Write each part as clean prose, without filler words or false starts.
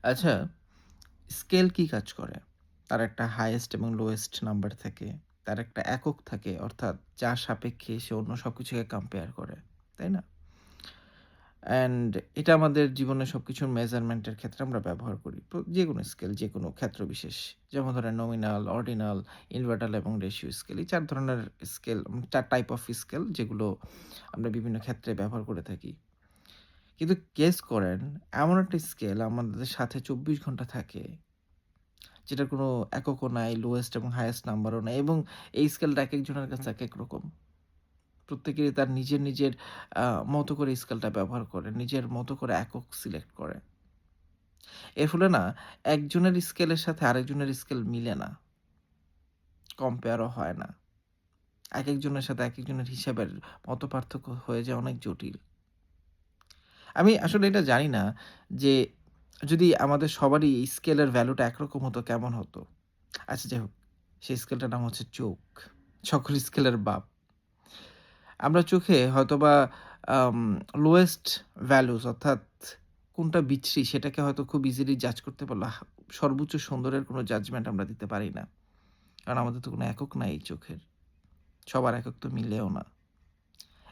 আচ্ছা, স্কেল কি কাজ করে? তার একটা হাইয়েস্ট এবং লোয়েস্ট নাম্বার থাকে। তার একটা একক থাকে অর্থাৎ যার সাপেক্ষে সে অন্য সবকিছুকে কম্পেয়ার করে। তাই না? অ্যান্ড এটা আমাদের জীবনের সবকিছুর মেজারমেন্ট এর ক্ষেত্রে আমরা ব্যবহার করি। যেকোনো স্কেল, যেকোনো ক্ষেত্রবিশেষ। যেমন ধরেন নমিনাল, অর্ডিনাল, ইনভার্টাল এবং রেশিও স্কেল। এই ৪ ধরনের স্কেল ৪ টাইপ অফ স্কেল যেগুলো আমরা বিভিন্ন ক্ষেত্রে ব্যবহার করে থাকি। কিন্তু গেস করেন এমন একটা স্কেল আমাদের সাথে ২৪ ঘন্টা থাকে যেটার কোনো এককও নাই, লোয়েস্ট এবং হাইয়েস্ট নাম্বারও নাই এবং এই স্কেলটা একেকজনের কাছে একেক রকম। প্রত্যেকেরই তার নিজের আ মতো করে স্কেলটা ব্যবহার করে। নিজের মতো করে একক সিলেক্ট করে। এর ফলে না একজনের স্কেলের সাথে আরেকজনের স্কেল মিলে না। কম্পেয়ারও হয় না। একেকজনের সাথে একেকজনের হিসাবের মতপার্থক্য হয়ে যায় অনেক জটিল। আমি আসলে এটা জানি না যে যদি আমাদের সবারই স্কেলের ভ্যালুটা একরকম হতো কেমন হতো? আচ্ছা যাই হোক, সেই স্কেলটার নাম হচ্ছে চোখ। সকল স্কেলের বাপ। আমরা চোখে হয়তোবা আম লোয়েস্ট ভ্যালুস অর্থাৎ কোনটা বিশ্রী সেটাকে হয়তো খুব ইজিলি জাজ করতে পারলে সর্বোচ্চ সুন্দরের কোনো জাজমেন্ট আমরা দিতে পারি না। কারণ আমাদের তো কোনো একক নাই এই চোখের। সবার একক তো মিলেও না।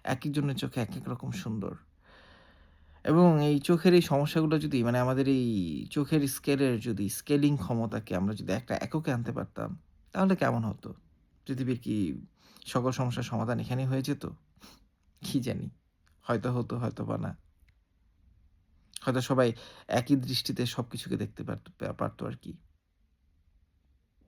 একেকজনের চোখে একেক রকম সুন্দর। এবং এই চোখের এই সমস্যাগুলো যদি মানে আমাদের এই চোখের স্কেলের যদি স্কেলিং ক্ষমতাকে আমরা যদি একটা এককে আনতে পারতাম, তাহলে কেমন হতো? পৃথিবীর কি সকল সমস্যার সমাধান এখানেই হয়ে যেত? কি জানি। হয়তো হতো, হয়তোবা না। হয়তো সবাই একই দৃষ্টিতে সবকিছুকে দেখতে পারত আরকি।